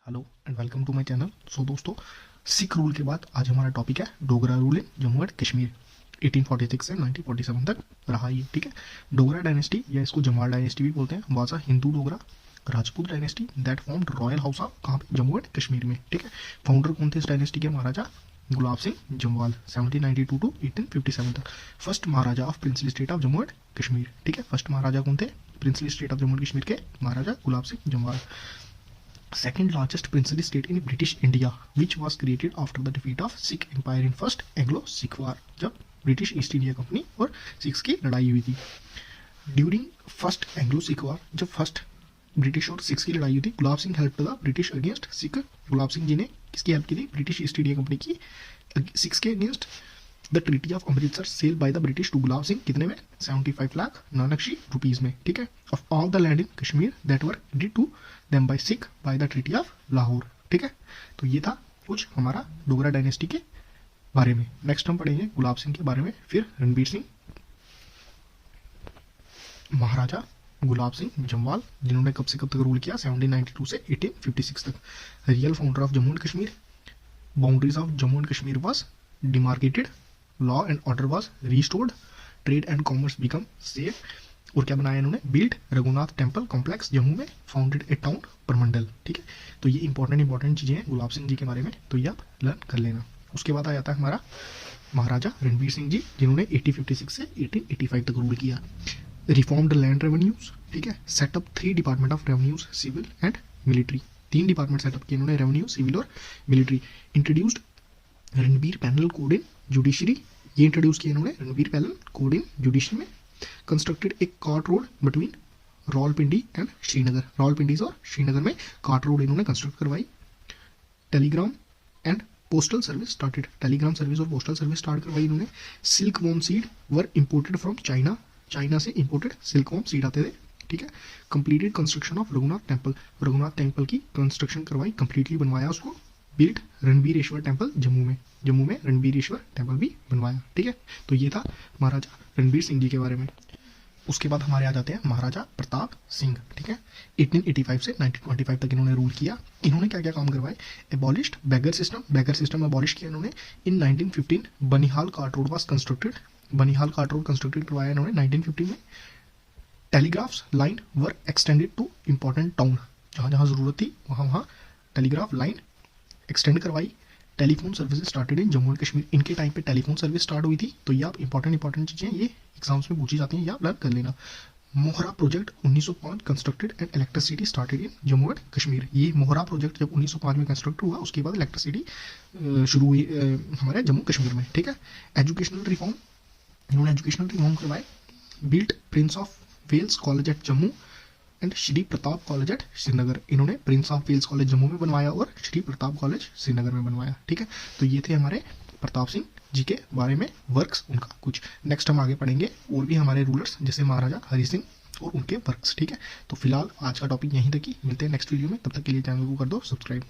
Hello and welcome to my channel. So दोस्तों, Sikh rule के बाद आज हमारा टॉपिक है Dogra rule in Jammu and Kashmir. 1846 से 1947 तक रहा ये, ठीक है। डोगरा डायनेस्टी या इसको जमाल डायनेस्टी भी बोलते हैं, was a Hindu Dogra Rajput dynasty that formed royal house of कहाँ पे, जम्मू एंड कश्मीर में, ठीक है। फाउंडर कौन थे इस डायनेस्टी के? महाराजा गुलाब सिंह जम्वाल 1792 टू 1857 तक। First maharaja of princely state of Jammu and Kashmir, ठीक है। फर्स्ट महाराजा कौन थे? Princely state of Jammu and Kashmir के महाराजा Gulab Singh Jamwal. Second largest princely state in British India, which was created after the defeat of Sikh Empire in First Anglo-Sikh War, जब British East India Company और सिख्स की लड़ाई हुई थी। During first Anglo Sikh war, जब first British और सिख्स की लड़ाई हुई थी, Gulab Singh help the British against Sikh. Gulab Singh ji ने किसकी हेल्प की थी? ब्रिटिश ईस्ट इंडिया कंपनी की सिख्स के against. The treaty of Amritsar sell by the British to Gulab Singh, कितने में? 75 लाख नानकशी रुपीज में, ठीक है। Of all the land in Kashmir that were did to them by Sikh by the treaty of Lahore, ठीक है। तो ये था कुछ हमारा डोगरा डायनेस्टी के बारे में। नेक्स्ट हम पढ़ेंगे गुलाब सिंह के बारे में, फिर रणबीर सिंह, महाराजा गुलाब सिंह जम्वाल, जिन्होंने कब से कब तक रूल किया? 1792 से 1856 तक। Real founder of Jammu and Kashmir. Boundaries of Jammu and Kashmir was demarcated, law and order was restored, trade and commerce become safe. और क्या बनाया इन्होंने? Build Raghunath temple complex Jammu में, फाउंडेड ए टाउन परमंडल, ठीक है। तो ये इंपॉर्टेंट चीजें हैं गुलाब सिंह जी के बारे में, तो ये आप लर्न कर लेना। उसके बाद आ जाता है हमारा महाराजा रणबीर सिंह जी, जिन्होंने 1856 से 1885 तक रूल किया। रिफॉर्म्ड लैंड रेवेन्यूज, ठीक है। Setup 3 department of revenues, civil and military. 3 department setup किए इन्होंने, रेवेन्यू, सिविल और military. Introduced Ranbir penal code in judiciary, ये इंट्रोड्यूस किया इन्होंने Ranbir penal code in judiciary में। कंस्ट्रक्टेड एक cart road between Rawalpindi and Srinagar, Rawalpindi और श्रीनगर में कार्ट रोड इन्होंने कंस्ट्रक्ट करवाई। Telegram and postal service started, telegram service और पोस्टल सर्विस स्टार्ट करवाई इन्होंने। Silk worm seed were imported from China, China से इंपोर्टेड सिल्क वॉर्म सीड आते थे, ठीक है। Completed construction of Raghunath temple, Raghunath temple की कंस्ट्रक्शन करवाई, कंप्लीटली बनवाया उसको। बिल्ड रणबीरेश्वर टेम्पल जम्मू में रणबीरेश्वर टेम्पल भी बनवाया, ठीक है। तो ये था महाराजा रणबीर सिंह जी के बारे में। उसके बाद हमारे आ जाते हैं महाराजा प्रताप सिंह, ठीक है। 1885 से 1925 तक इन्होंने रूल किया। इन्होंने क्या क्या काम करवाए? एबॉलिश्ड बेगर सिस्टम एबॉलिश किया इन्होंने। इन 1915 Banihal cart road was constructed, Banihal cart road constructed करवाया इन्होंने 1915 में। टेलीग्राफ्स लाइन वर एक्सटेंडेड टू इंपॉर्टेंट टाउन, जहाँ जहाँ जरूरत थी वहाँ टेलीग्राफ लाइन एक्सटेंड करवाई। Telephone services started in Jammu and Kashmir, इनके टाइम पे टेलीफोन सर्विस स्टार्ट हुई थी। तो ये आप इंपॉर्टेंट चीजें ये एग्जाम्स में पूछी जाती हैं, ये आप लर्न कर लेना। Mohra project 1905 constructed and electricity started in Jammu and Kashmir. ये मोहरा प्रोजेक्ट जब 1905 में कंस्ट्रक्ट हुआ, उसके बाद इलेक्ट्रिसिटी शुरू हुई हमारे जम्मू कश्मीर में, ठीक है। एजुकेशनल रिफॉर्म, इन्होंने एजुकेशनल रिफॉर्म करवाए। Built prince of Wales college at Jammu and Shri Pratap college at Srinagar, इन्होंने prince of Wales college Jammu में बनवाया और श्री प्रताप कॉलेज श्रीनगर में बनवाया, ठीक है। तो ये थे हमारे प्रताप सिंह जी के बारे में वर्क्स उनका कुछ। नेक्स्ट हम आगे पढ़ेंगे और भी हमारे रूलर्स जैसे महाराजा हरि सिंह और उनके वर्क्स, ठीक है। तो फिलहाल आज का टॉपिक यहीं तक ही, मिलते हैं नेक्स्ट वीडियो में, तब तक के लिए चैनल को कर दो सब्सक्राइब।